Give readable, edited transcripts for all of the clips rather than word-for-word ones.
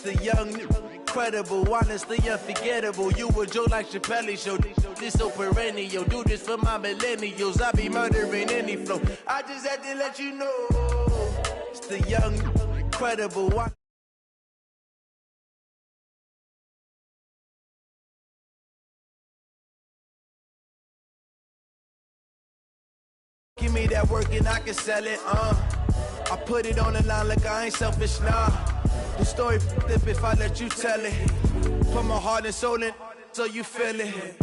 The young, incredible, honestly unforgettable. You a joke like Chappelle Show. This so perennial. Do this for my millennials. I be murdering any flow. I just had to let you know. It's the young, incredible. Give me that work and I can sell it. I put it on the line like I ain't selfish, nah. The story flip if I let you tell it. Put my heart and soul in so you feel it.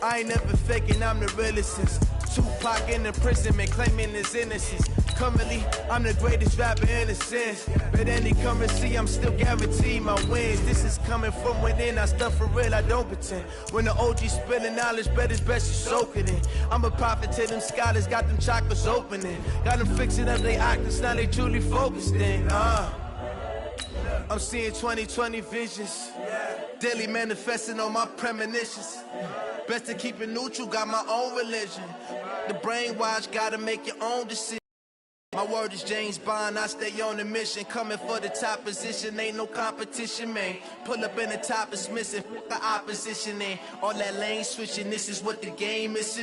I ain't never faking, I'm the realest since Tupac in imprisonment, claiming his innocence. Currently, I'm the greatest rapper in a sense. But any currency, I'm still guaranteed my wins. This is coming from within, I stuff for real, I don't pretend. When the OG spilling knowledge, bet it's best you soak it in. I'm a prophet to them scholars, got them chakras opening. Got them fixing up their octaves, now they truly focused in. I'm seeing 2020 visions. Daily manifesting on my premonitions. Best to keep it neutral, got my own religion. The brainwash, gotta make your own decision. My word is James Bond, I stay on the mission. Coming for the top position, ain't no competition, man. Pull up in the top is missing, the opposition in. All that lane switching, this is what the game is.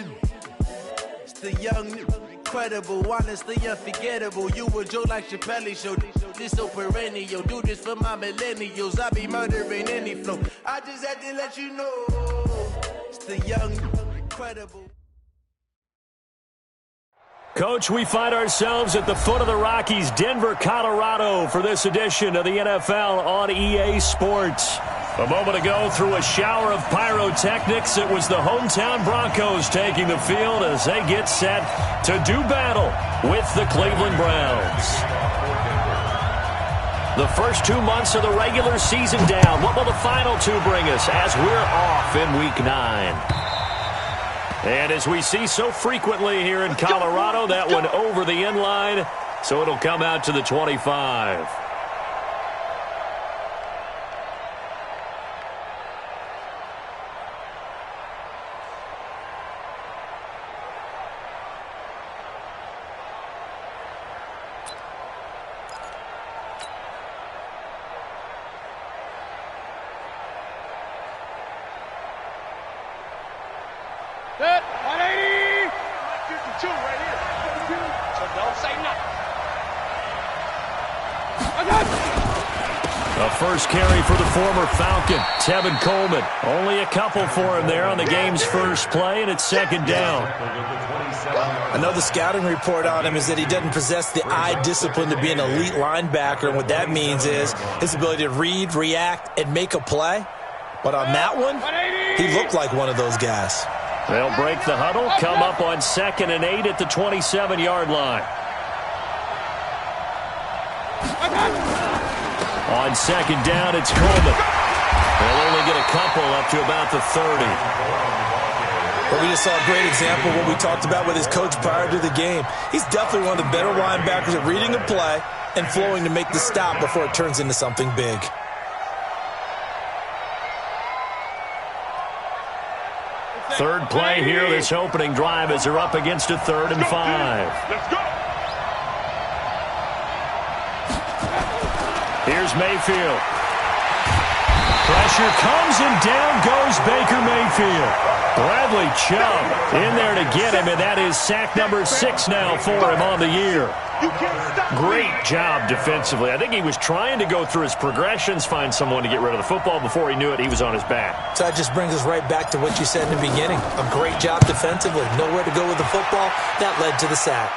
It's the young, incredible, honestly unforgettable. You a joke like Chappelle Show. This so perennial. Do this for my millennials. I be murdering any flow. I just had to let you know. It's the young, incredible. Coach, we find ourselves at the foot of the Rockies, Denver, Colorado, for this edition of the NFL on EA Sports. A moment ago, through a shower of pyrotechnics, it was the hometown Broncos taking the field as they get set to do battle with the Cleveland Browns. The first 2 months of the regular season down. What will the final two bring us as we're off in Week 9? And as we see so frequently here in Colorado, that one over the end line, so it'll come out to the 25. Good. 180. 52 right here. So don't say nothing. A first carry for the former Falcon, Tevin Coleman. Only a couple for him there on the game's first play, and it's second down. I know the scouting report on him is that he doesn't possess the eye discipline to be an elite linebacker, and what that means is his ability to read, react, and make a play. But on that one, he looked like one of those guys. They'll break the huddle, come up on 2nd and 8 at the 27-yard line. On second down, it's Coleman. They'll only get a couple up to about the 30. But we just saw a great example of what we talked about with his coach prior to the game. He's definitely one of the better linebackers at reading a play and flowing to make the stop before it turns into something big. Third play here, this opening drive as they're up against a 3rd and 5. Let's go. Here's Mayfield. Pressure comes and down goes Baker Mayfield. Bradley Chubb in there to get him, and that is sack number 6 now for him on the year. Great job defensively. I think he was trying to go through his progressions, find someone to get rid of the football. Before he knew it, he was on his back. So that just brings us right back to what you said in the beginning. A great job defensively. Nowhere to go with the football. That led to the sack.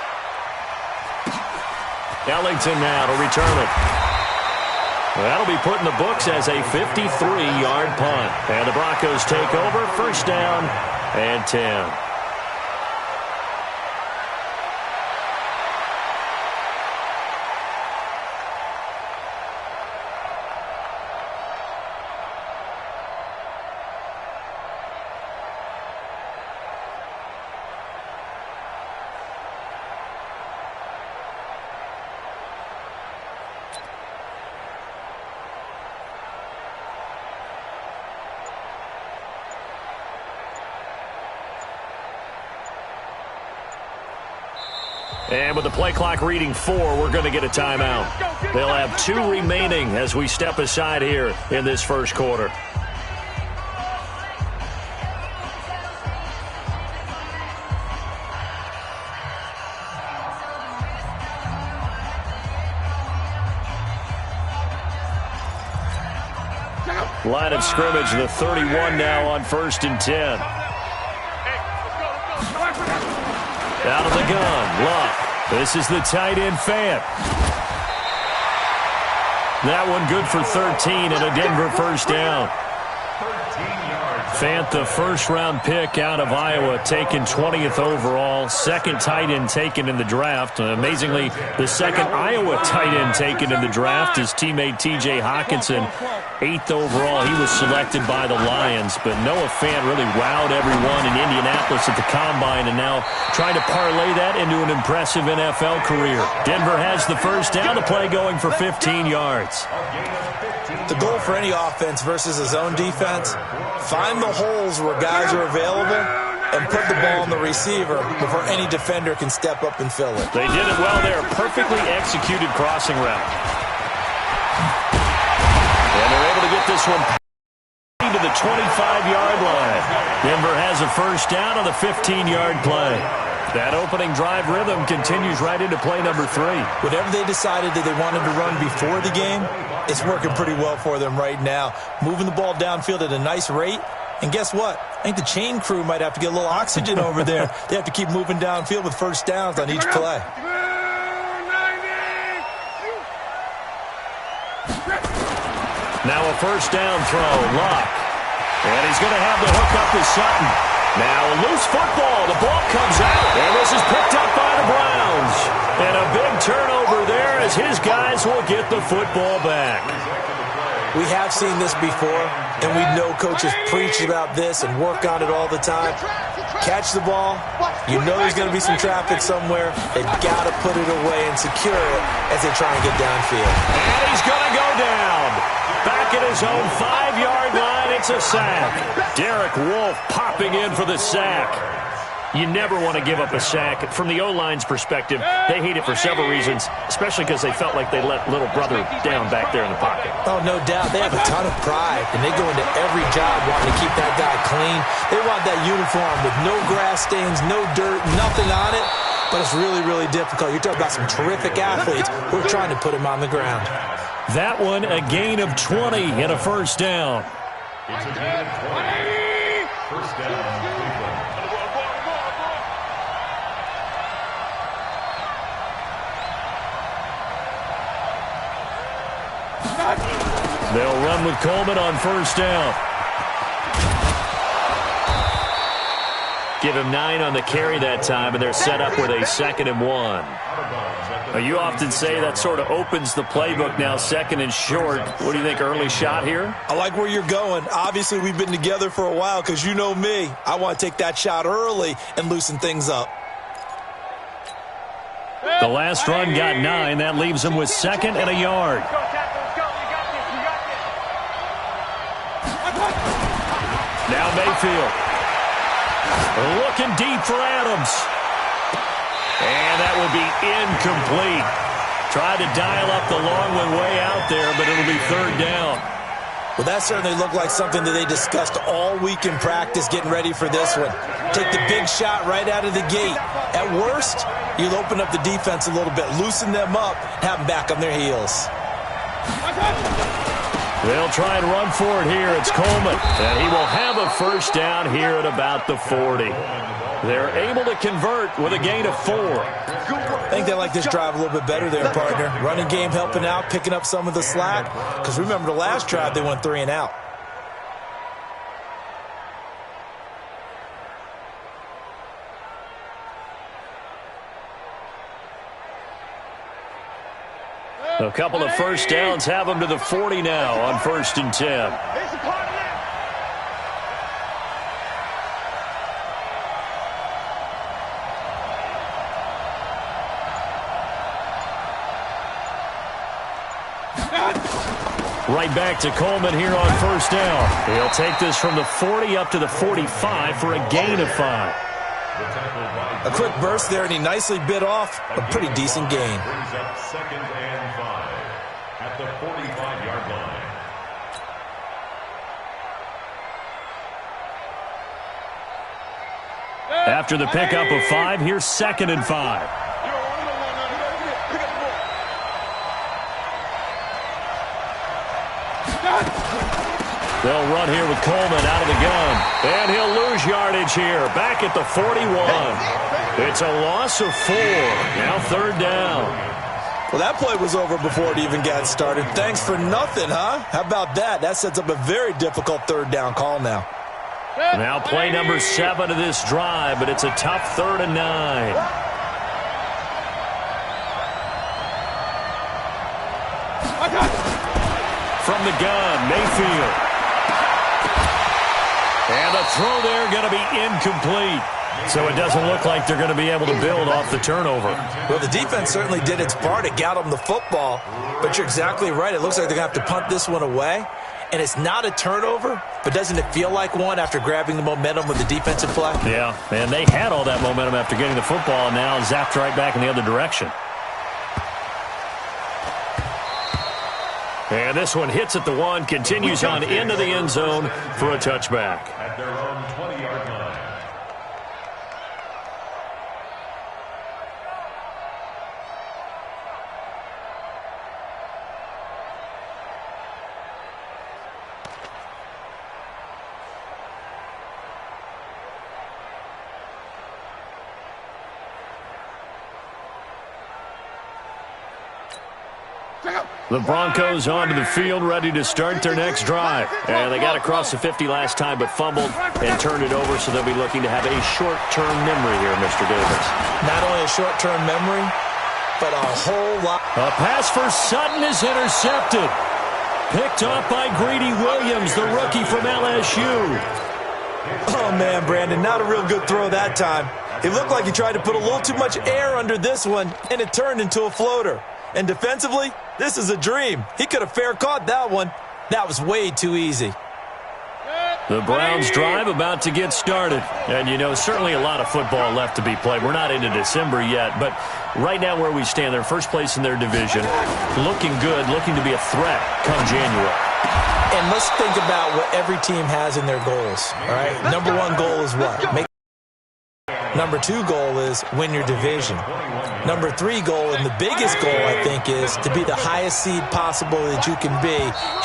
Ellington now to return it. That'll be put in the books as a 53-yard punt. And the Broncos take over, first down and 10. And with the play clock reading 4, we're going to get a timeout. They'll have 2 remaining as we step aside here in this first quarter. Line of scrimmage, the 31 now on 1st and 10. Out of the gun, Luck. This is the tight end, Fant. That one good for 13 and a Denver first down. Fant, the first-round pick out of Iowa, taken 20th overall. Second tight end taken in the draft. Amazingly, the second Iowa tight end taken in the draft is teammate T.J. Hawkinson. 8th overall, he was selected by the Lions. But Noah Fant really wowed everyone in Indianapolis at the Combine and now trying to parlay that into an impressive NFL career. Denver has the first down, the play going for 15 yards. The goal for any offense versus a zone defense, find the holes where guys are available and put the ball on the receiver before any defender can step up and fill it. They did it well there. Perfectly executed crossing route. And they're able to get this one to the 25-yard line. Denver has a first down on the 15-yard play. That opening drive rhythm continues right into play number 3. Whatever they decided that they wanted to run before the game, it's working pretty well for them right now. Moving the ball downfield at a nice rate. And guess what? I think the chain crew might have to get a little oxygen over there. They have to keep moving downfield with first downs on each play. Now a first down throw, Luck. And he's going to have the hook up to Sutton. Now a loose football. The ball comes out. And this is picked up by the Browns. And a big turnover there as his guys will get the football back. We have seen this before, and we know coaches preach about this and work on it all the time. Catch the ball. You know there's going to be some traffic somewhere. They've got to put it away and secure it as they try and get downfield. And he's going to go down. Back at his own 5-yard line, it's a sack. Derek Wolfe popping in for the sack. You never want to give up a sack. From the O-line's perspective, they hate it for several reasons, especially because they felt like they let little brother down back there in the pocket. Oh, no doubt. They have a ton of pride, and they go into every job wanting to keep that guy clean. They want that uniform with no grass stains, no dirt, nothing on it. But it's really, really difficult. You're talking about some terrific athletes who are trying to put him on the ground. That one, a gain of 20 and a first down. It's a gain of 20. First down, Cleveland. They'll run with Coleman on first down. Give him 9 on the carry that time, and they're set up with a 2nd and 1. Now, you often say that sort of opens the playbook now, 2nd and short. What do you think, early shot here? I like where you're going. Obviously, we've been together for a while because you know me. I want to take that shot early and loosen things up. The last run got 9. That leaves him with 2nd and a yard. Now Mayfield. Looking deep for Adams. And that will be incomplete. Tried to dial up the long one way out there, but it'll be 3rd down. Well, that certainly looked like something that they discussed all week in practice getting ready for this one. Take the big shot right out of the gate. At worst, you'll open up the defense a little bit, loosen them up, have them back on their heels. They'll try and run for it here. It's Coleman. And he will have a first down here at about the 40. They're able to convert with a gain of 4. I think they like this drive a little bit better there, partner. Running game helping out, picking up some of the slack. Because remember, the last drive, they went 3 and out. A couple of first downs have them to the 40 now on 1st and 10. Right back to Coleman here on first down. He'll take this from the 40 up to the 45 for a gain of 5. A quick burst there, and he nicely bit off a pretty decent gain. Brings up 2nd and 5 at the 45-yard line. After the pickup of 5, here's 2nd and 5. They'll run here with Coleman out of the gun. And he'll lose yardage here. Back at the 41. It's a loss of 4. Now 3rd down. Well, that play was over before it even got started. Thanks for nothing, huh? How about that? That sets up a very difficult 3rd down call now. Now play number 7 of this drive, but it's a tough 3rd and 9. From the gun, Mayfield. And the throw there going to be incomplete. So it doesn't look like they're going to be able to build off the turnover. Well, the defense certainly did its part. It got them the football. But you're exactly right. It looks like they're going to have to punt this one away. And it's not a turnover, but doesn't it feel like one after grabbing the momentum with the defensive play? Yeah, and they had all that momentum after getting the football, and now zapped right back in the other direction. And this one hits at the 1, continues on into the end zone for a touchback. At their own 20-yard line. The Broncos onto the field, ready to start their next drive. And they got across the 50 last time, but fumbled and turned it over, so they'll be looking to have a short-term memory here, Mr. Davis. Not only a short-term memory, but a whole lot. A pass for Sutton is intercepted. Picked off by Greedy Williams, the rookie from LSU. Oh, man, Brandon, not a real good throw that time. It looked like he tried to put a little too much air under this one, and it turned into a floater. And defensively, this is a dream. He could have fair caught that one. That was way too easy. The Browns drive about to get started. And, you know, certainly a lot of football left to be played. We're not into December yet, but right now where we stand, they're first place in their division. Looking good, looking to be a threat come January. And let's think about what every team has in their goals, all right? Number 1 goal is what? Number 2 goal is win your division. Number 3 goal, and the biggest goal, I think, is to be the highest seed possible that you can be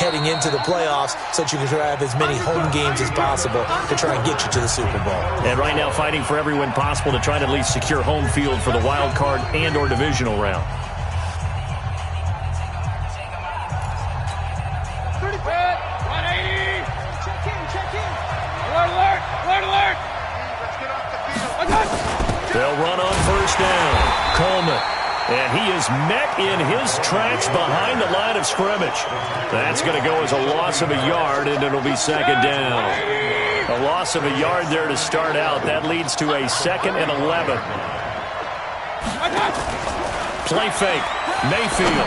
heading into the playoffs so that you can have as many home games as possible to try and get you to the Super Bowl. And right now fighting for every win possible to try to at least secure home field for the wild card and or divisional round. They'll run on first down. Coleman. And he is met in his tracks behind the line of scrimmage. That's going to go as a loss of a yard, and it'll be 2nd down. A loss of a yard there to start out. That leads to a 2nd and 11. Play fake. Mayfield.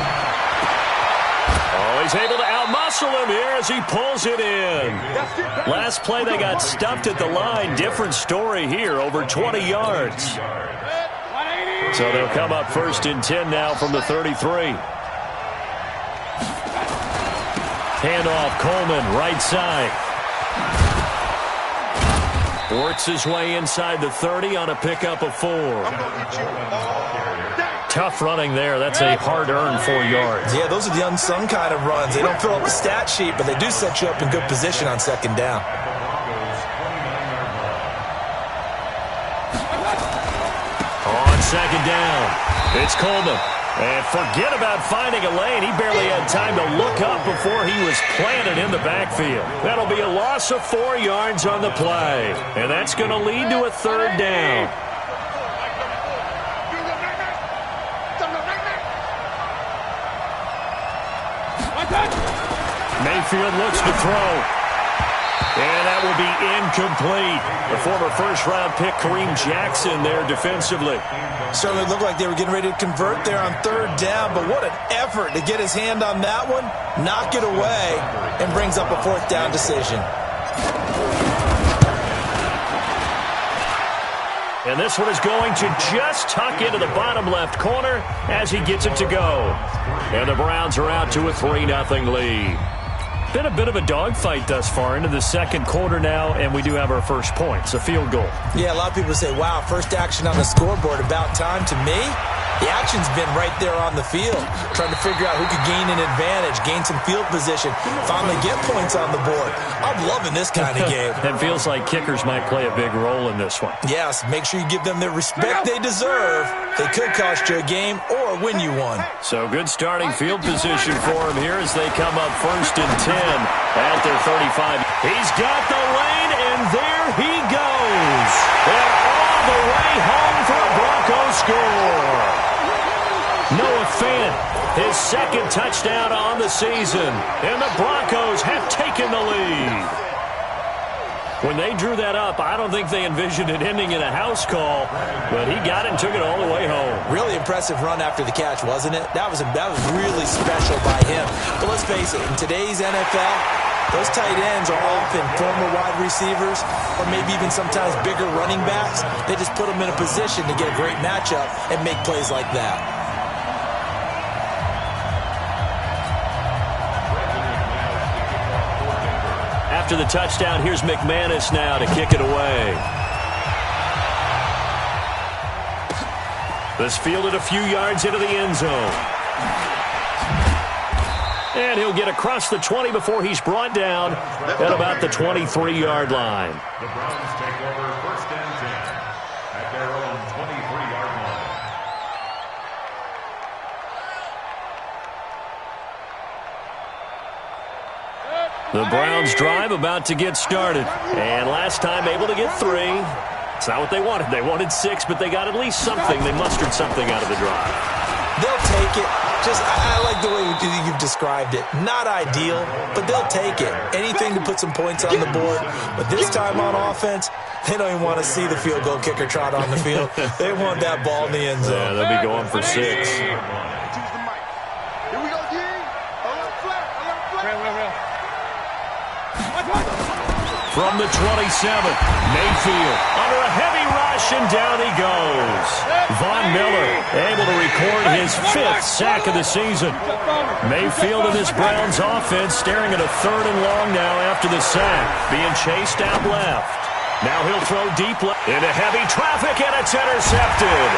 Oh, he's able to outmuscle him here as he pulls it in. Last play, they got stuffed at the line. Different story here, over 20 yards. So they'll come up 1st and 10 now from the 33. Handoff, Coleman, right side. Works his way inside the 30 on a pickup of 4. Tough running there. That's a hard-earned 4 yards. Yeah, those are the unsung kind of runs. They don't fill up the stat sheet, but they do set you up in good position on 2nd down. On 2nd down, it's Coleman. And forget about finding a lane. He barely had time to look up before he was planted in the backfield. That'll be a loss of 4 yards on the play. And that's going to lead to a 3rd down. Mayfield looks to throw. And that will be incomplete. The former first-round pick, Kareem Jackson, there defensively. Certainly looked like they were getting ready to convert there on 3rd down, but what an effort to get his hand on that one, knock it away, and brings up a 4th down decision. And this one is going to just tuck into the bottom left corner as he gets it to go. And the Browns are out to a 3-0 lead. Been a bit of a dogfight thus far into the second quarter now, and we do have our first points, a field goal. Yeah, a lot of people say, wow, first action on the scoreboard, about time. To me, the action's been right there on the field, trying to figure out who could gain an advantage, gain some field position, finally get points on the board. I'm loving this kind of game. It feels like kickers might play a big role in this one. Yes, make sure you give them the respect they deserve. They could cost you a game or win you one. So good starting field position for him here as they come up 1st and 10 at their 35. He's got the lane, and there he goes. And all the way home for a Broncos score. Noah Fant, his second touchdown on the season, and the Broncos have taken the lead. When they drew that up, I don't think they envisioned it ending in a house call, but he got it and took it all the way home. Really impressive run after the catch, wasn't it? That was really special by him. But let's face it, in today's NFL, those tight ends are often former wide receivers or maybe even sometimes bigger running backs. They just put them in a position to get a great matchup and make plays like that. After the touchdown, here's McManus now to kick it away. This fielded a few yards into the end zone. And he'll get across the 20 before he's brought down at about the 23-yard line. The Browns take over 1st and 10 at their own 23-yard line. The Browns drive about to get started. And last time able to get 3. It's not what they wanted. They wanted 6, but they got at least something. They mustered something out of the drive. They'll take it. I like the way you've described it. Not ideal, but they'll take it. Anything to put some points on the board. But this time on offense, they don't even want to see the field goal kicker trot on the field. They want that ball in the end zone. Yeah, they'll be going for 6. From the 27th, Mayfield under a heavy rush, and down he goes. Von Miller able to record his 5th sack of the season. Mayfield and this Browns offense staring at a 3rd and long now after the sack. Being chased out left. Now he'll throw deep left into heavy traffic, and it's intercepted.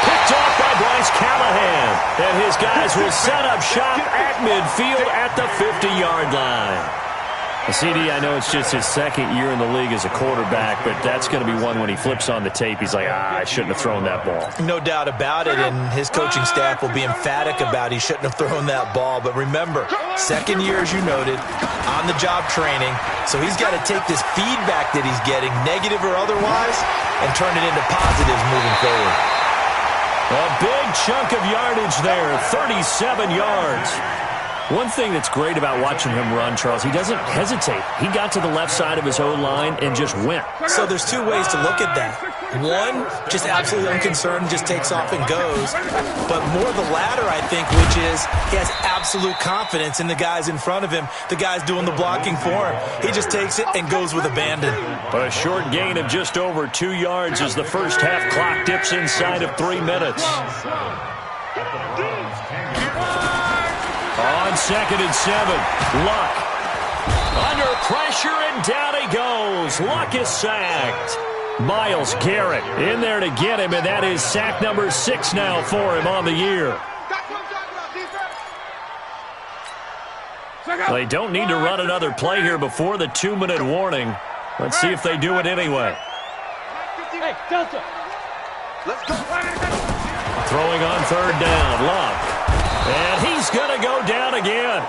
Picked off by Bryce Callahan. And his guys will set up shop at midfield at the 50-yard line. CD, I know it's just his 2nd year in the league as a quarterback, but that's going to be one when he flips on the tape. He's like, I shouldn't have thrown that ball. No doubt about it, and his coaching staff will be emphatic about he shouldn't have thrown that ball. But remember, 2nd year, as you noted, on-the-job training, so he's got to take this feedback that he's getting, negative or otherwise, and turn it into positives moving forward. A big chunk of yardage there, 37 yards. One thing that's great about watching him run, Charles, he doesn't hesitate. He got to the left side of his O-line and just went. So there's 2 ways to look at that. One, just absolutely unconcerned, just takes off and goes. But more the latter, I think, which is he has absolute confidence in the guys in front of him, the guys doing the blocking for him. He just takes it and goes with abandon. A short gain of just over 2 yards as the first half clock dips inside of 3 minutes. On 2nd and 7, Luck under pressure, and down he goes. Luck is sacked. Myles Garrett in there to get him, and that is sack number 6 now for him on the year. They don't need to run another play here before the 2-minute warning. Let's see if they do it anyway. Hey, Delta. Let's go. Throwing on 3rd down, Luck. And he's going to go down again.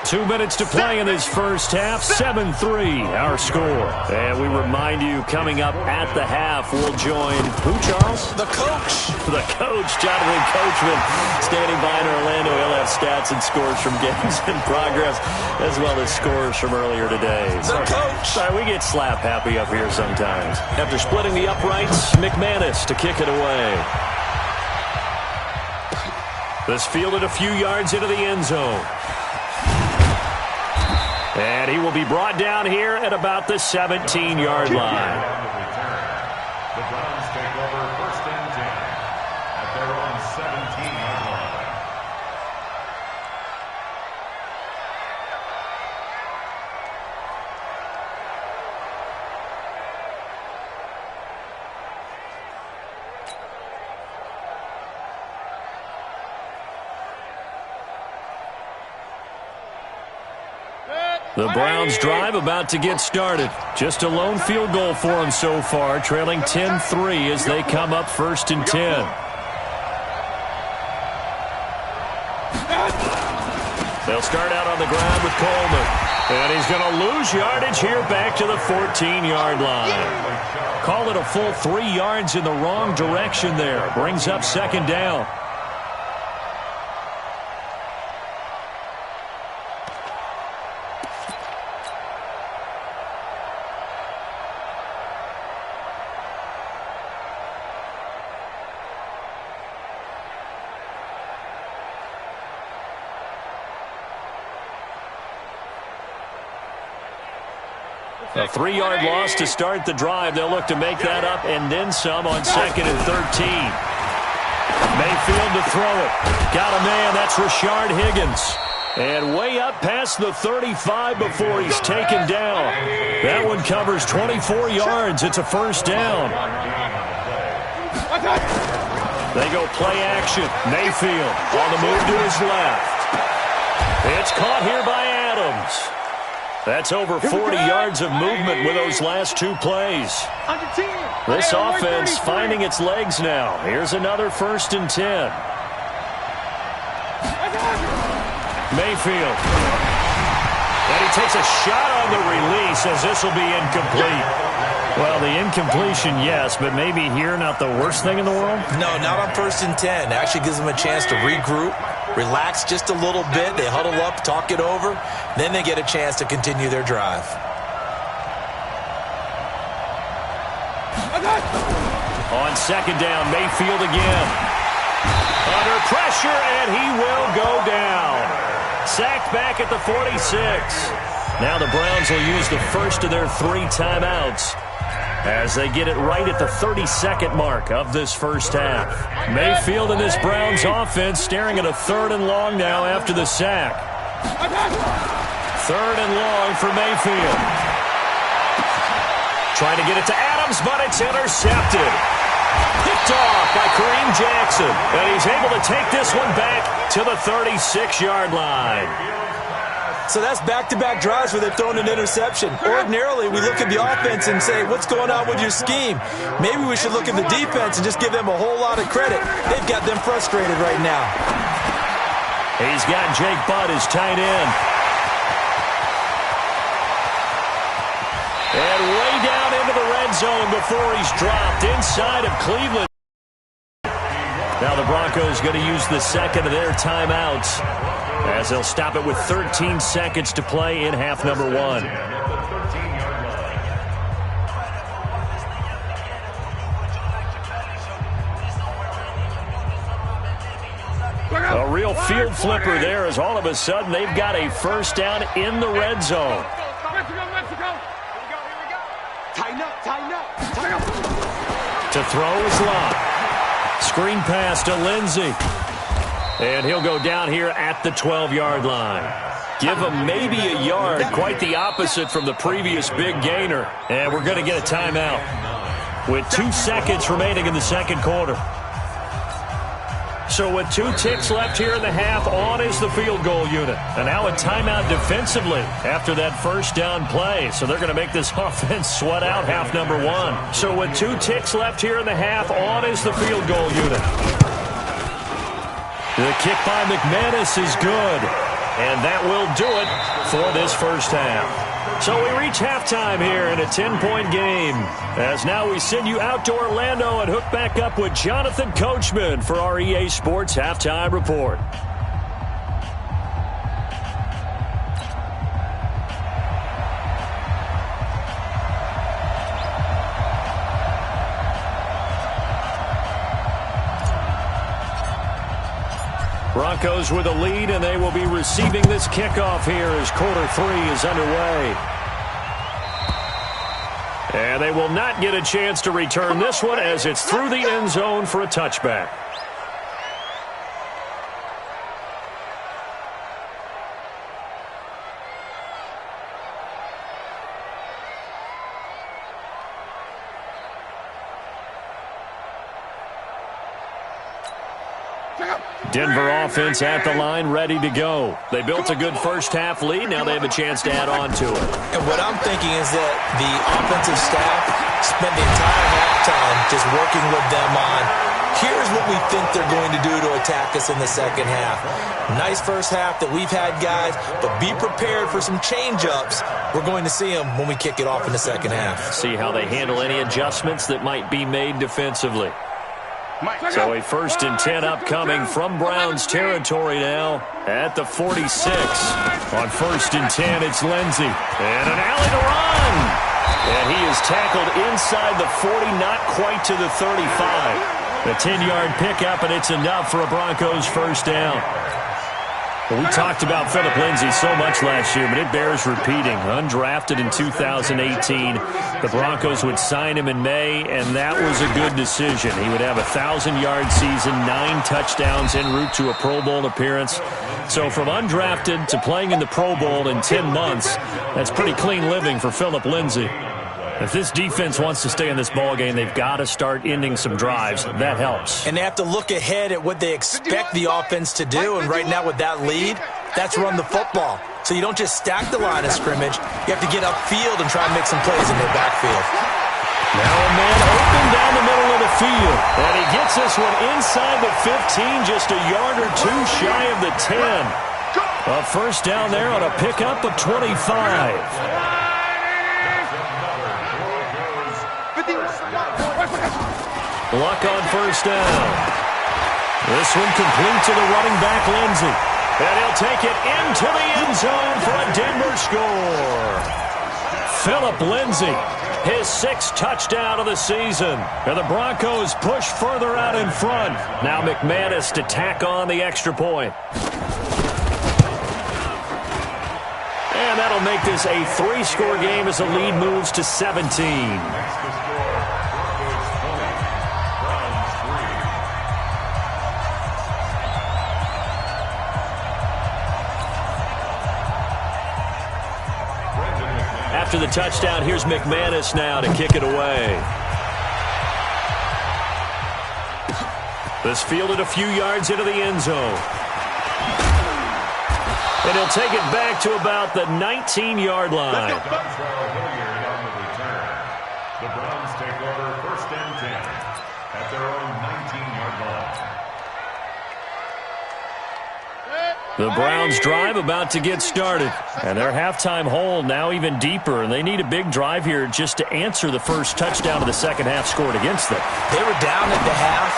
2 minutes to play in this first half. 7-3 our score. And we remind you, coming up at the half, we'll join who, Charles? The coach. The coach, Jonathan Coachman, standing by in Orlando. He'll have stats and scores from games in progress, as well as scores from earlier today. The coach. Sorry, we get slap happy up here sometimes. After splitting the uprights, McManus to kick it away. This fielded a few yards into the end zone. And he will be brought down here at about the 17-yard line. The Browns take over 1st and 10 at their own 17-yard line. The Browns drive about to get started. Just a lone field goal for them so far, trailing 10-3 as they come up 1st and 10. They'll start out on the ground with Coleman. And he's going to lose yardage here back to the 14-yard line. Call it a full 3 yards in the wrong direction there. Brings up 2nd down. A 3-yard loss to start the drive. They'll look to make that up and then some on 2nd and 13. Mayfield to throw it. Got a man. That's Rashard Higgins. And way up past the 35 before he's taken down. That one covers 24 yards. It's a 1st down. They go play action. Mayfield on the move to his left. It's caught here by Adams. That's over 40 yards of movement with those last 2 plays. This offense finding its legs now. Here's another 1st and 10. Mayfield. And he takes a shot on the release as this will be incomplete. Well, the incompletion, yes, but maybe here not the worst thing in the world? No, not on 1st and 10. Actually gives them a chance to regroup, relax just a little bit. They huddle up, talk it over. Then they get a chance to continue their drive. On 2nd down, Mayfield again. Under pressure, and he will go down. Sacked back at the 46. Now the Browns will use the first of their 3 timeouts as they get it right at the 32nd mark of this first half. Mayfield and this Browns offense staring at a 3rd and long now after the sack. 3rd and long for Mayfield. Trying to get it to Adams, but it's intercepted. Picked off by Kareem Jackson. And he's able to take this one back to the 36-yard line. So that's back-to-back drives where they've thrown an interception. Ordinarily, we look at the offense and say, what's going on with your scheme? Maybe we should look at the defense and just give them a whole lot of credit. They've got them frustrated right now. He's got Jake Butt as tight end. And way down into the red zone before he's dropped inside of Cleveland. Now the Broncos going to use the 2nd of their timeouts as they'll stop it with 13 seconds to play in half number 1. A real field flipper there as all of a sudden they've got a 1st down in the red zone. To throw is Locke. Screen pass to Lindsey. And he'll go down here at the 12-yard line. Give him maybe a yard. Quite the opposite from the previous big gainer. And we're going to get a timeout with 2 seconds remaining in the 2nd quarter. So with 2 ticks left here in the half, on is the field goal unit. And now a timeout defensively after that 1st down play. So they're going to make this offense sweat out half number 1. So with 2 ticks left here in the half, on is the field goal unit. The kick by McManus is good. And that will do it for this first half. So we reach halftime here in a 10-point game. As now we send you out to Orlando and hook back up with Jonathan Coachman for our EA Sports Halftime Report. Broncos with a lead, and they will be receiving this kickoff here as quarter 3 is underway. And they will not get a chance to return this one as it's through the end zone for a touchback. Denver offense at the line, ready to go. They built a good first-half lead. Now they have a chance to add on to it. And what I'm thinking is that the offensive staff spent the entire halftime just working with them on, here's what we think they're going to do to attack us in the second half. Nice first half that we've had, guys, but be prepared for some change-ups. We're going to see them when we kick it off in the second half. See how they handle any adjustments that might be made defensively. So a 1st and 10 upcoming from Browns territory now at the 46. On 1st and 10, it's Lindsey. And an alley to run. And he is tackled inside the 40, not quite to the 35. A 10-yard pickup, and it's enough for a Broncos first down. Well, we talked about Philip Lindsey so much last year, but it bears repeating. Undrafted in 2018. The Broncos would sign him in May, and that was a good decision. He would have a 1,000-yard season, 9 touchdowns en route to a Pro Bowl appearance. So from undrafted to playing in the Pro Bowl in 10 months, that's pretty clean living for Philip Lindsey. If this defense wants to stay in this ballgame, they've got to start ending some drives. That helps. And they have to look ahead at what they expect the offense to do. And right now with that lead, that's run the football. So you don't just stack the line of scrimmage. You have to get upfield and try and make some plays in their backfield. Now a man open down the middle of the field. And he gets this one inside the 15, just a yard or two shy of the 10. A first down there on a pickup of 25. Luck on first down. This one complete to the running back, Lindsey. And he'll take it into the end zone for a Denver score. Philip Lindsey, his 6th touchdown of the season. And the Broncos push further out in front. Now McManus to tack on the extra point. And that'll make this a 3-score game as the lead moves to 17. After the touchdown, here's McManus now to kick it away. This fielded a few yards into the end zone. And he'll take it back to about the 19-yard line. The Browns take over 1st and 10 at their own 19-yard line. The Browns drive about to get started. And their halftime hole now even deeper. And they need a big drive here just to answer the first touchdown of the second half scored against them. They were down at the half.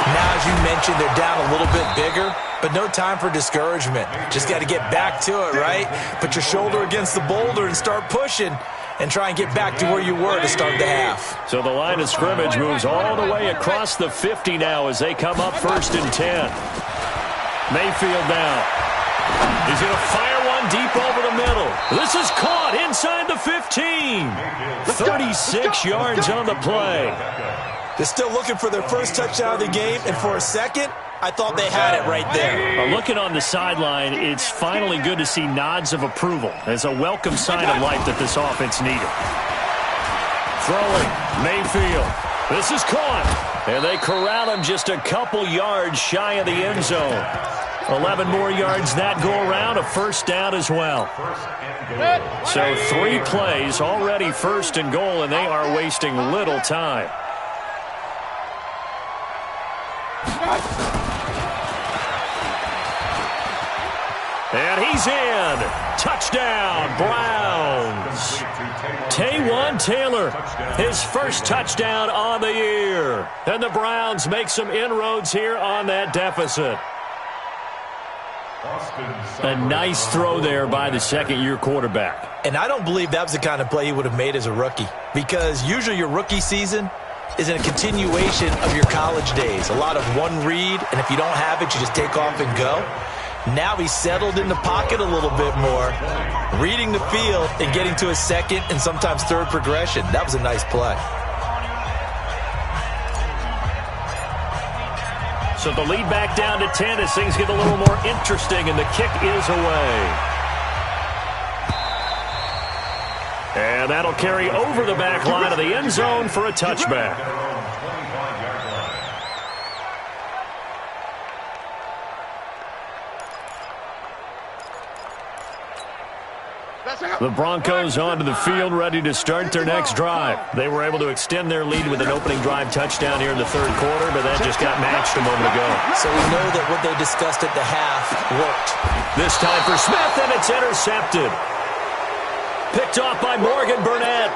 Now, as you mentioned, they're down a little bit bigger. But no time for discouragement. Just got to get back to it, right? Put your shoulder against the boulder and start pushing. And try and get back to where you were to start the half. So the line of scrimmage moves all the way across the 50 now as they come up 1st and 10. Mayfield now. He's going to fire one deep over the middle. This is caught inside the 15. 36 yards on the play. They're still looking for their first touchdown of the game, and for a second, I thought they had it right there. Looking on the sideline, it's finally good to see nods of approval as a welcome sign of life that this offense needed. Throwing, Mayfield. This is caught. And they corral him just a couple yards shy of the end zone. 11 more yards that go around, a first down as well. So 3 plays, already 1st and goal, and they are wasting little time. And he's in. Touchdown, Browns. Taywan Taylor, his first touchdown on the year. And the Browns make some inroads here on that deficit. A nice throw there by the second-year quarterback. And I don't believe that was the kind of play he would have made as a rookie, because usually your rookie season is in a continuation of your college days. A lot of one read, and if you don't have it, you just take off and go. Now he's settled in the pocket a little bit more, reading the field and getting to his second and sometimes third progression. That was a nice play. So the lead back down to 10 as things get a little more interesting, and the kick is away. And that'll carry over the back line of the end zone for a touchback. The Broncos onto the field, ready to start their next drive. They were able to extend their lead with an opening drive touchdown here in the third quarter, but that just got matched a moment ago. So we know that what they discussed at the half worked. This time for Smith, and it's intercepted. Picked off by Morgan Burnett.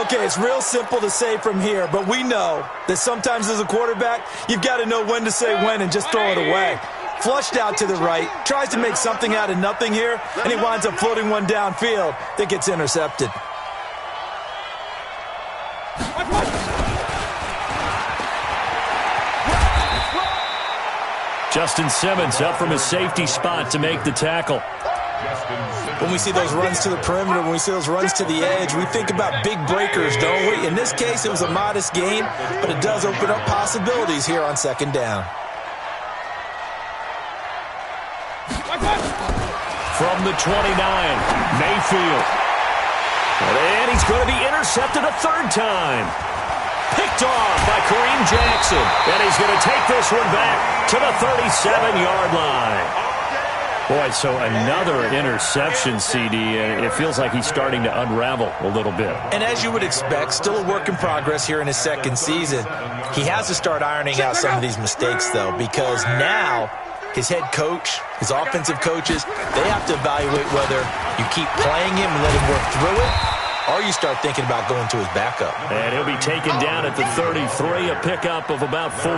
Okay, it's real simple to say from here, but we know that sometimes as a quarterback, you've got to know when to say when and just throw it away. Flushed out to the right, tries to make something out of nothing here, and he winds up floating one downfield that gets intercepted. Justin Simmons up from his safety spot to make the tackle. When we see those runs to the perimeter, when we see those runs to the edge, we think about big breakers, don't we? In this case, it was a modest gain, but it does open up possibilities here on second down. From the 29, Mayfield. And he's going to be intercepted a third time. Picked off by Kareem Jackson. And he's going to take this one back to the 37-yard line. Boy, so another interception, CD. It feels like he's starting to unravel a little bit. And as you would expect, still a work in progress here in his second season. He has to start ironing out some of these mistakes, though, because now his head coach, his offensive coaches, they have to evaluate whether you keep playing him and let him work through it, or you start thinking about going to his backup. And he'll be taken down at the 33, a pickup of about 4.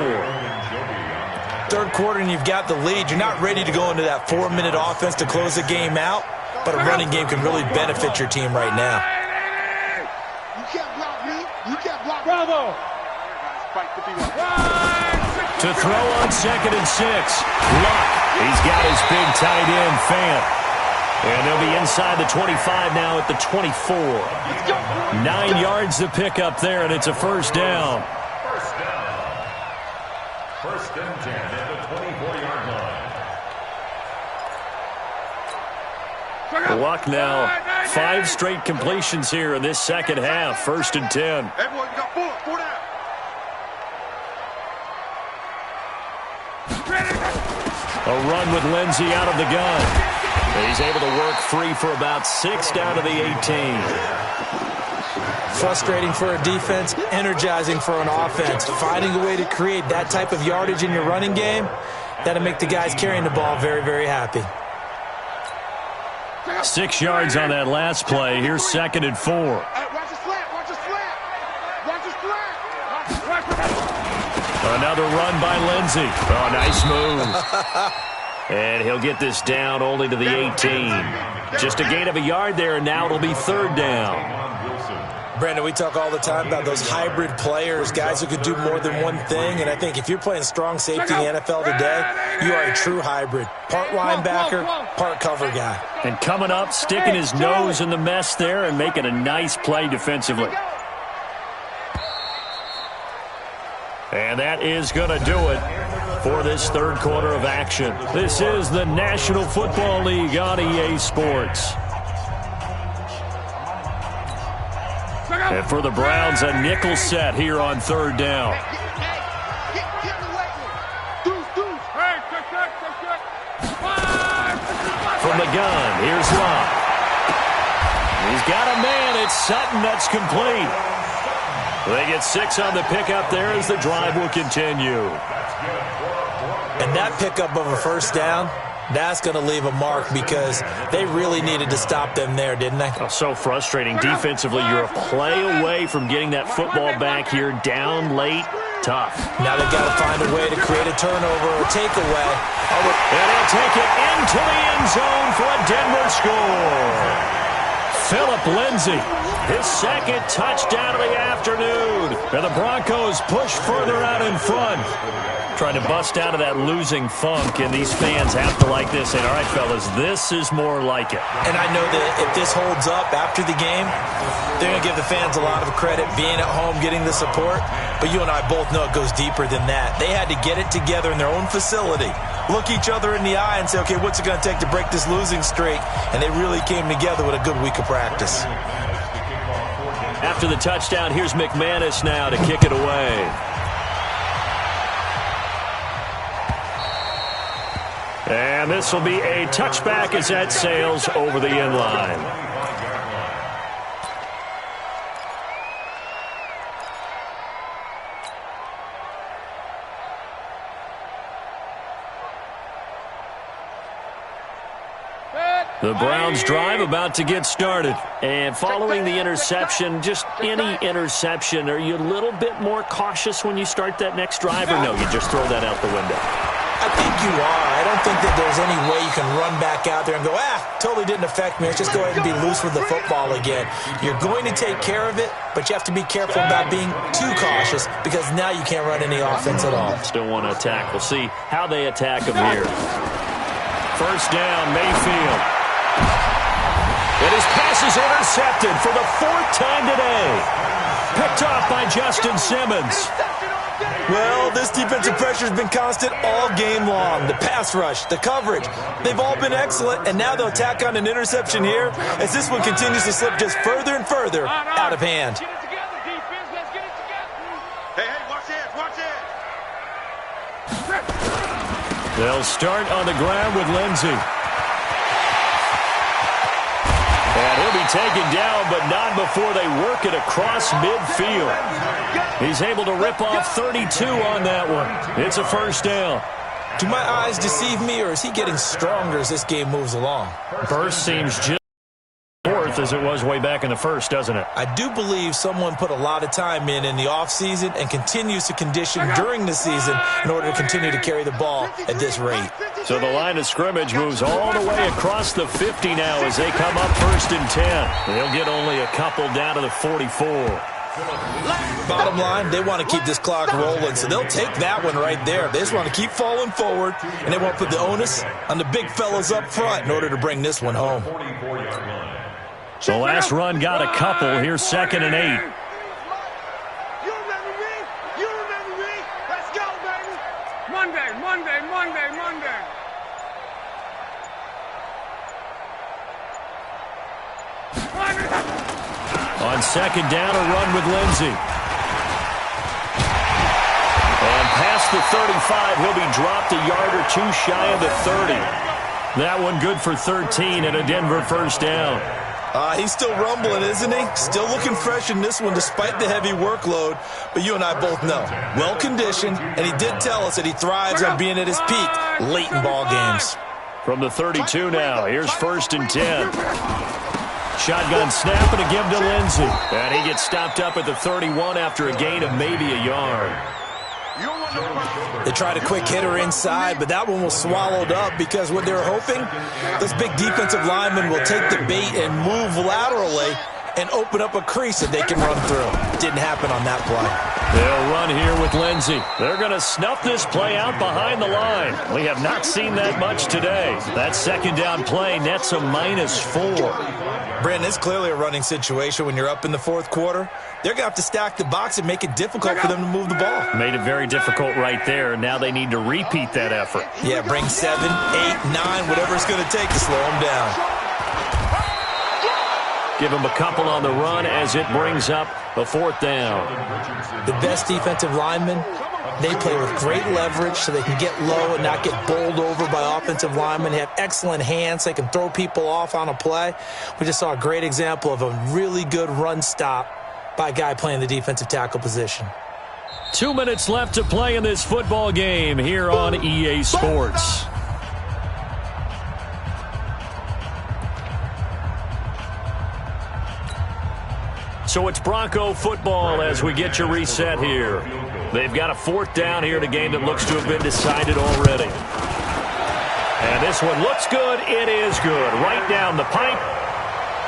Third quarter and you've got the lead. You're not ready to go into that 4-minute offense to close the game out, but a running game can really benefit your team right now. You can't block me. You can't block me. Bravo. To throw on 2nd and 6. Luck. He's got his big tight end, Fant. And they'll be inside the 25 now at the 24. 9 yards to pick up there, and it's a first down. First and 10 at the 24-yard line. Luck now. 5 straight completions here in this second half. First and 10. Everyone, you got 4 down. A run with Lindsey out of the gun. He's able to work free for about 6 down to the 18. Frustrating for a defense, energizing for an offense. Finding a way to create that type of yardage in your running game, that'll make the guys carrying the ball very, very happy. 6 yards on that last play. Here's 2nd and 4. Watch the slant. Watch the slant. Watch the slant. Another run by Lindsey. Oh, nice move. And he'll get this down only to the 18. Just a gain of a yard there, and now it'll be third down. Brandon, we talk all the time about those hybrid players, guys who could do more than one thing, and I think if you're playing strong safety in the NFL today, you are a true hybrid. Part linebacker, part cover guy. And coming up, sticking his nose in the mess there and making a nice play defensively. And that is going to do it for this third quarter of action. This is the National Football League on EA Sports. And for the Browns, a nickel set here on third down. From the gun, here's Locke. He's got a man. It's Sutton. That's complete. They get 6 on the pickup there as the drive will continue. And that pickup of a first down, that's going to leave a mark because they really needed to stop them there, didn't they? Oh, so frustrating. Defensively, you're a play away from getting that football back here down late. Tough. Now they've got to find a way to create a turnover or a takeaway. And he'll take it into the end zone for a Denver score. Phillip Lindsay, his second touchdown of the afternoon. And the Broncos push further out in front. Trying to bust out of that losing funk, and these fans have to like this. And all right, fellas, this is more like it. And I know that if this holds up after the game, they're going to give the fans a lot of credit, being at home, getting the support. But you and I both know it goes deeper than that. They had to get it together in their own facility, look each other in the eye and say, okay, what's it going to take to break this losing streak? And they really came together with a good week of practice. After the touchdown, here's McManus now to kick it away. And this will be a touchback as that sails over the end line. The Browns drive about to get started. And following the interception, just any interception, are you a little bit more cautious when you start that next drive, or no, you just throw that out the window? I think you are. I don't think that there's any way you can run back out there and go, totally didn't affect me. Let's just go ahead and be loose with the football again. You're going to take care of it, but you have to be careful about being too cautious because now you can't run any offense at all. Still want to attack. We'll see how they attack them here. First down, Mayfield. And his pass is intercepted for the fourth time today. Picked off by Justin Simmons. Well, this defensive pressure has been constant all game long. The pass rush, the coverage, they've all been excellent, and now they'll tack on an interception here as this one continues to slip just further and further out of hand. Get it together, defense. Let's get it together. Hey, watch this. They'll start on the ground with Lindsay. And he'll be taken down, but not before they work it across midfield. He's able to rip off 32 on that one. It's a first down. Do my eyes deceive me, or is he getting stronger as this game moves along? Burst seems just fourth as it was way back in the first, doesn't it? I do believe someone put a lot of time in the offseason and continues to condition during the season in order to continue to carry the ball at this rate. So the line of scrimmage moves all the way across the 50 now as they come up 1st and 10. They'll get only a couple down to the 44. Bottom line, they want to keep this clock rolling, so they'll take that one right there. They just want to keep falling forward, and they want to put the onus on the big fellas up front in order to bring this one home. The last run got a couple. Here's 2nd and 8. You remember me? You remember me? Let's go, baby. Monday. On 2nd down, a run with Lindsay. And past the 35, he'll be dropped a yard or two shy of the 30. That one good for 13 and a Denver first down. He's still rumbling, isn't he? Still looking fresh in this one despite the heavy workload. But you and I both know, well-conditioned, and he did tell us that he thrives on being at his peak late in ball games. From the 32 now, here's 1st and 10. Shotgun snap and a give to Lindsay. And he gets stopped up at the 31 after a gain of maybe a yard. They tried a quick hitter inside, but that one was swallowed up because what they were hoping, those big defensive linemen will take the bait and move laterally and open up a crease that they can run through. Didn't happen on that play. They'll run here with Lindsay. They're going to snuff this play out behind the line. We have not seen that much today. That 2nd down play nets a -4. Brandon, it's clearly a running situation when you're up in the 4th quarter. They're going to have to stack the box and make it difficult for them to move the ball. Made it very difficult right there. Now they need to repeat that effort. Yeah, bring 7, 8, 9, whatever it's going to take to slow them down. Give them a couple on the run as it brings up a 4th down. The best defensive linemen, they play with great leverage so they can get low and not get bowled over by offensive linemen. They have excellent hands. They can throw people off on a play. We just saw a great example of a really good run stop by a guy playing the defensive tackle position. 2 minutes left to play in this football game here on EA Sports. So it's Bronco football as we get you reset here. They've got a 4th down here in a game that looks to have been decided already. And this one looks good. It is good. Right down the pipe.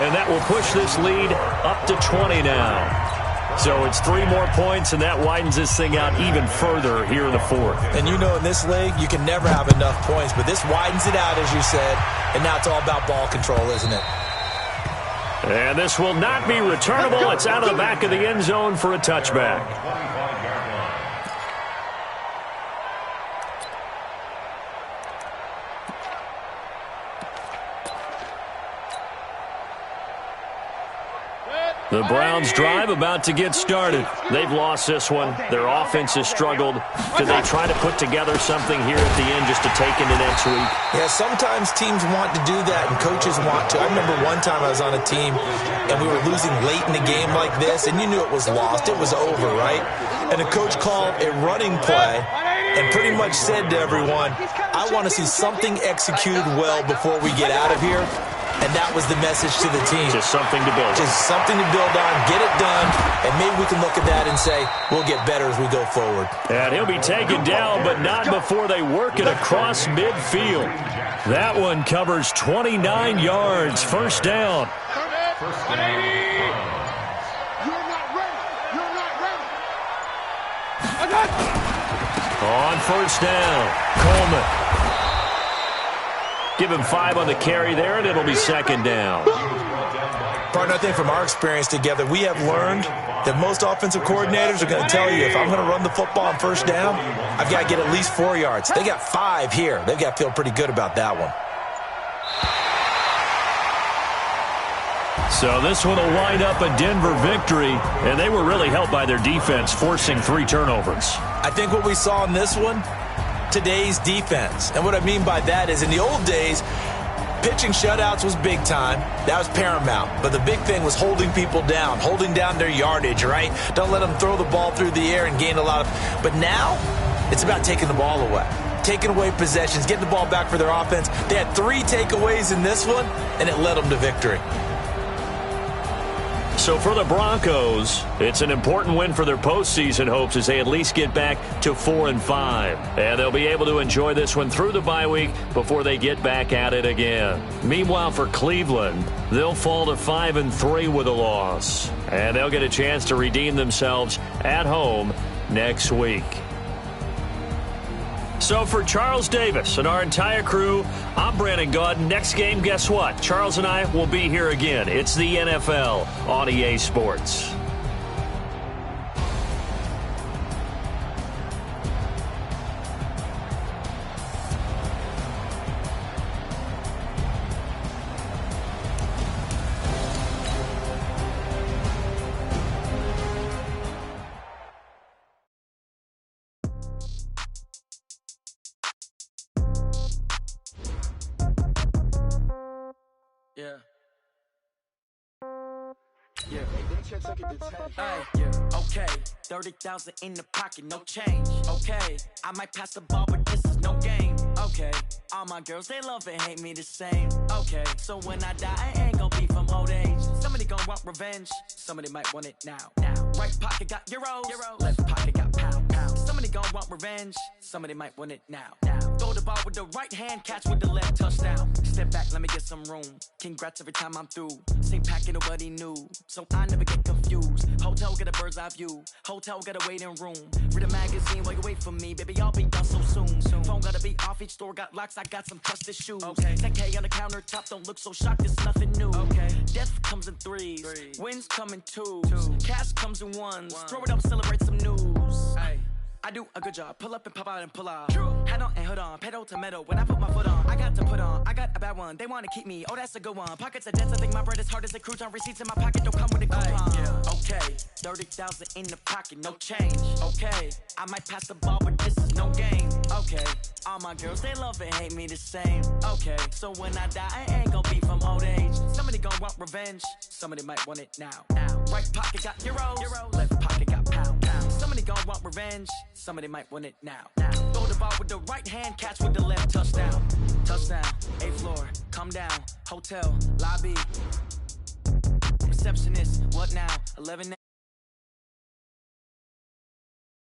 And that will push this lead up to 20 now. So it's 3 more points, and that widens this thing out even further here in the fourth. And you know in this league, you can never have enough points, but this widens it out, as you said, and now it's all about ball control, isn't it? And this will not be returnable. It's out of the back of the end zone for a touchback. The Browns' drive about to get started. They've lost this one. Their offense has struggled. Do they try to put together something here at the end just to take into next week? Yeah, sometimes teams want to do that and coaches want to. I remember one time I was on a team and we were losing late in the game like this, and you knew it was lost. It was over, right? And the coach called a running play and pretty much said to everyone, I want to see something executed well before we get out of here. And that was the message to the team. Just something to build on. Just something to build on, get it done, and maybe we can look at that and say, we'll get better as we go forward. And he'll be taken down, but not before they work it across midfield. That one covers 29 yards. First down. First down. You're not ready. You're not ready. On first down, Coleman. Give him 5 on the carry there, and it'll be second down. Partner, I think from our experience together, we have learned that most offensive coordinators are going to tell you, if I'm going to run the football on first down, I've got to get at least 4 yards. They got 5 here. They've got to feel pretty good about that one. So this one will wind up a Denver victory, and they were really helped by their defense, forcing 3 turnovers. I think what we saw in this one, today's defense. And what I mean by that is in the old days, pitching shutouts was big time. That was paramount. But the big thing was holding people down, holding down their yardage, right? Don't let them throw the ball through the air and gain a lot of... But now, it's about taking the ball away. Taking away possessions, getting the ball back for their offense. They had 3 takeaways in this one, and it led them to victory. So for the Broncos, it's an important win for their postseason hopes as they at least get back to 4-5. And they'll be able to enjoy this one through the bye week before they get back at it again. Meanwhile, for Cleveland, they'll fall to 5-3 with a loss. And they'll get a chance to redeem themselves at home next week. So for Charles Davis and our entire crew, I'm Brandon Gaudin. Next game, guess what? Charles and I will be here again. It's the NFL on EA Sports. Okay, 30,000 in the pocket, no change. Okay, I might pass the ball, but this is no game. Okay, all my girls, they love and hate me the same. Okay, so when I die, I ain't gonna be from old age. Somebody gonna want revenge, somebody might want it now. Right pocket got euros, left pocket got pound. Somebody gonna want revenge, somebody might want it now. Throw the ball with the right hand, catch with the left, touchdown. Step back, let me get some room. Congrats every time I'm through. Same packet, nobody knew, so I never get confused. Hotel get a bird's eye view. Hotel got a waiting room. Read a magazine while you wait for me, baby. I'll be done so soon. Phone gotta be off. Each store got locks. I got some trusted shoes. 10K on the countertop. Don't look so shocked. It's nothing new. Death comes in threes. Wins come in twos. Cash comes in ones. Throw it up, celebrate some news. I do a good job. Pull up and pop out and pull off. Head on and hood on. Pedal to metal. When I put my foot on, I got to put on. I got a bad one. They want to keep me. Oh, that's a good one. Pockets are dense. I think my bread is hard as a crouton. Receipts in my pocket don't come with a coupon. Okay, 30,000 in the pocket, no change. Okay, I might pass the ball, but this is no game. Okay, all my girls, they love and hate me the same. Okay, so when I die, I ain't gonna be from old age. Somebody gonna want revenge. Somebody might want it now. Right pocket got euros. Left pocket got pound. Somebody gonna want revenge. Somebody might want it now. Throw the ball with the right hand, catch with the left, touchdown. Touchdown, 8th floor, come down. Hotel, lobby. Receptionist, what now? 11